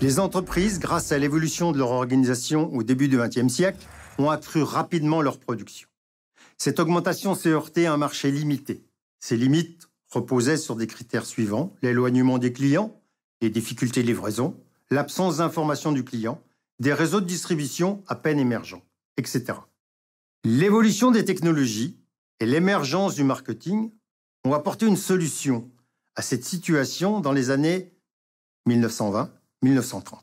Les entreprises, grâce à l'évolution de leur organisation au début du XXe siècle, ont accru rapidement leur production. Cette augmentation s'est heurtée à un marché limité. Ces limites reposaient sur des critères suivants: l'éloignement des clients, les difficultés de livraison, l'absence d'information du client, des réseaux de distribution à peine émergents, etc. L'évolution des technologies et l'émergence du marketing ont apporté une solution à cette situation dans les années 1920-1930.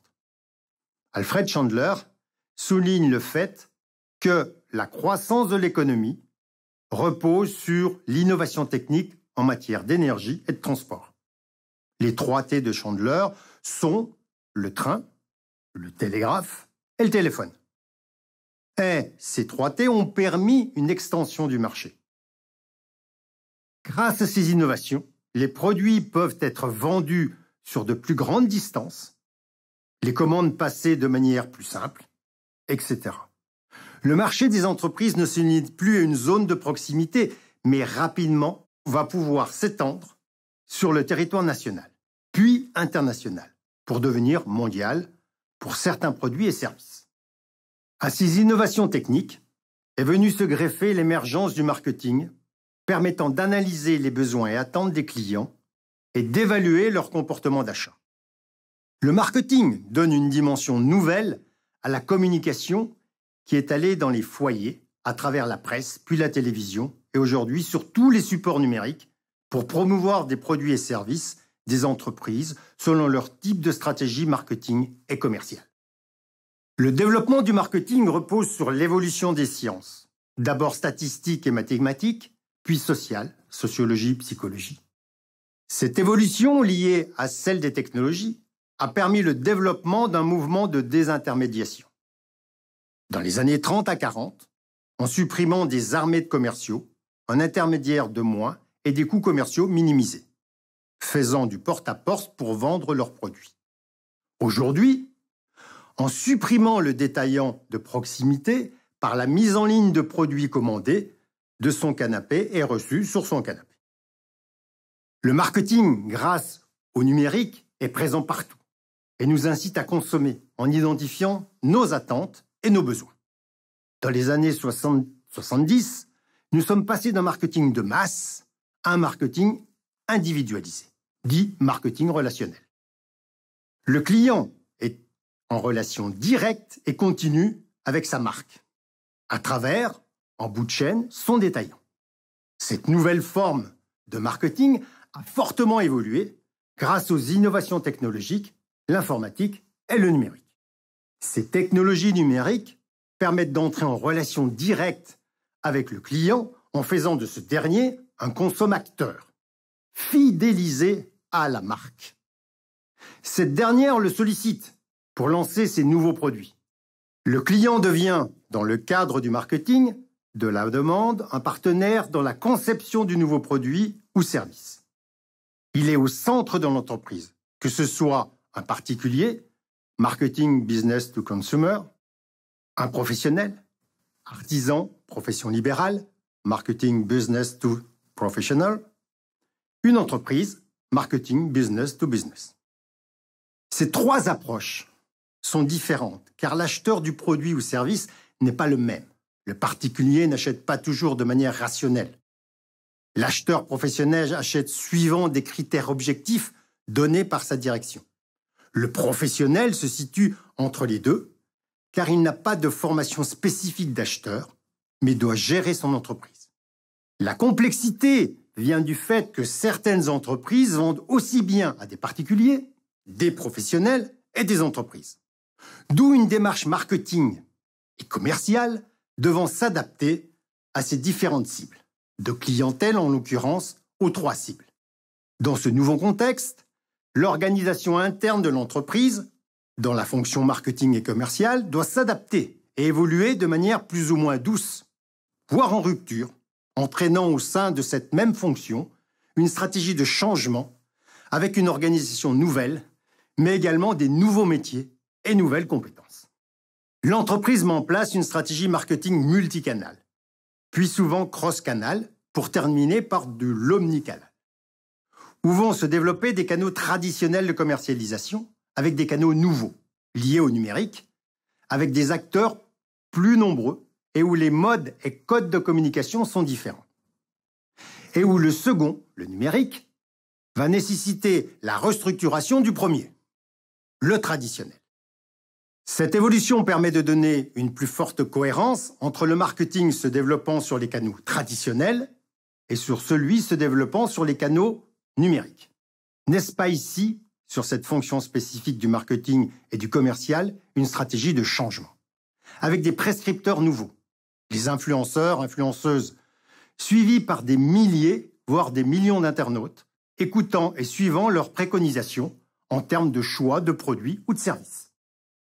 Alfred Chandler souligne le fait que la croissance de l'économie repose sur l'innovation technique en matière d'énergie et de transport. Les 3 T de Chandler sont le train, le télégraphe et le téléphone. Et ces 3 T ont permis une extension du marché. Grâce à ces innovations, les produits peuvent être vendus sur de plus grandes distances, les commandes passées de manière plus simple, etc. Le marché des entreprises ne se limite plus à une zone de proximité, mais rapidement va pouvoir s'étendre sur le territoire national, puis international, pour devenir mondial pour certains produits et services. À ces innovations techniques est venue se greffer l'émergence du marketing, permettant d'analyser les besoins et attentes des clients et d'évaluer leur comportement d'achat. Le marketing donne une dimension nouvelle à la communication qui est allée dans les foyers, à travers la presse, puis la télévision, et aujourd'hui sur tous les supports numériques, pour promouvoir des produits et services des entreprises selon leur type de stratégie marketing et commerciale. Le développement du marketing repose sur l'évolution des sciences, d'abord statistiques et mathématiques, puis sociales, sociologie, psychologie. Cette évolution liée à celle des technologies a permis le développement d'un mouvement de désintermédiation. Dans les années 30 à 40, en supprimant des armées de commerciaux, un intermédiaire de moins et des coûts commerciaux minimisés, faisant du porte-à-porte pour vendre leurs produits. Aujourd'hui, en supprimant le détaillant de proximité par la mise en ligne de produits commandés de son canapé et reçus sur son canapé. Le marketing, grâce au numérique, est présent partout et nous incite à consommer en identifiant nos attentes et nos besoins. Dans les années 70, nous sommes passés d'un marketing de masse à un marketing individualisé, dit marketing relationnel. Le client est en relation directe et continue avec sa marque, à travers, en bout de chaîne, son détaillant. Cette nouvelle forme de marketing a fortement évolué grâce aux innovations technologiques, l'informatique et le numérique. Ces technologies numériques permettent d'entrer en relation directe avec le client en faisant de ce dernier un consommateur, fidélisé à la marque. Cette dernière le sollicite pour lancer ses nouveaux produits. Le client devient, dans le cadre du marketing, de la demande, un partenaire dans la conception du nouveau produit ou service. Il est au centre de l'entreprise, que ce soit un particulier, marketing business to consumer, un professionnel, artisan, profession libérale, marketing business to professional, une entreprise, marketing business to business. Ces 3 approches sont différentes car l'acheteur du produit ou service n'est pas le même. Le particulier n'achète pas toujours de manière rationnelle. L'acheteur professionnel achète suivant des critères objectifs donnés par sa direction. Le professionnel se situe entre les deux car il n'a pas de formation spécifique d'acheteur, mais doit gérer son entreprise. La complexité vient du fait que certaines entreprises vendent aussi bien à des particuliers, des professionnels et des entreprises. D'où une démarche marketing et commerciale devant s'adapter à ces différentes cibles, de clientèle en l'occurrence aux 3 cibles. Dans ce nouveau contexte, l'organisation interne de l'entreprise, dans la fonction marketing et commerciale, doit s'adapter et évoluer de manière plus ou moins douce, voire en rupture, entraînant au sein de cette même fonction une stratégie de changement avec une organisation nouvelle, mais également des nouveaux métiers et nouvelles compétences. L'entreprise met en place une stratégie marketing multicanal, puis souvent cross-canal, pour terminer par de l'omnicanal, où vont se développer des canaux traditionnels de commercialisation avec des canaux nouveaux, liés au numérique, avec des acteurs plus nombreux et où les modes et codes de communication sont différents. Et où le second, le numérique, va nécessiter la restructuration du premier, le traditionnel. Cette évolution permet de donner une plus forte cohérence entre le marketing se développant sur les canaux traditionnels et sur celui se développant sur les canaux numériques. N'est-ce pas ici, sur cette fonction spécifique du marketing et du commercial, une stratégie de changement, avec des prescripteurs nouveaux, les influenceurs, influenceuses, suivis par des milliers, voire des millions d'internautes, écoutant et suivant leurs préconisations en termes de choix de produits ou de services.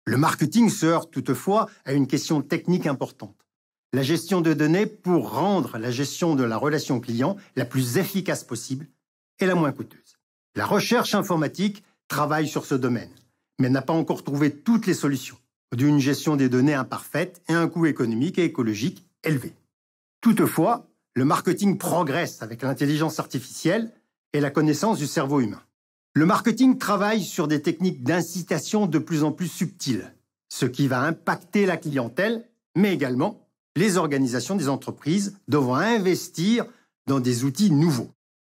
Le marketing se heurte toutefois à une question technique importante, la gestion de données pour rendre la gestion de la relation client la plus efficace possible et la moins coûteuse. La recherche informatique travaille sur ce domaine, mais n'a pas encore trouvé toutes les solutions, d'une gestion des données imparfaite et un coût économique et écologique élevé. Toutefois, le marketing progresse avec l'intelligence artificielle et la connaissance du cerveau humain. Le marketing travaille sur des techniques d'incitation de plus en plus subtiles, ce qui va impacter la clientèle, mais également les organisations des entreprises devant investir dans des outils nouveaux.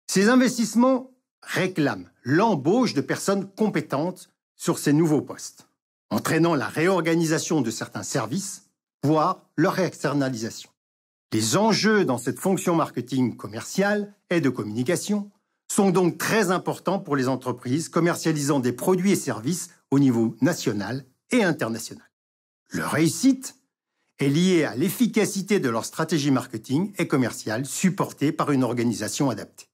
Ces investissements réclament l'embauche de personnes compétentes sur ces nouveaux postes, entraînant la réorganisation de certains services, voire leur externalisation. Les enjeux dans cette fonction marketing commerciale et de communication sont donc très importants pour les entreprises commercialisant des produits et services au niveau national et international. Leur réussite est liée à l'efficacité de leur stratégie marketing et commerciale supportée par une organisation adaptée.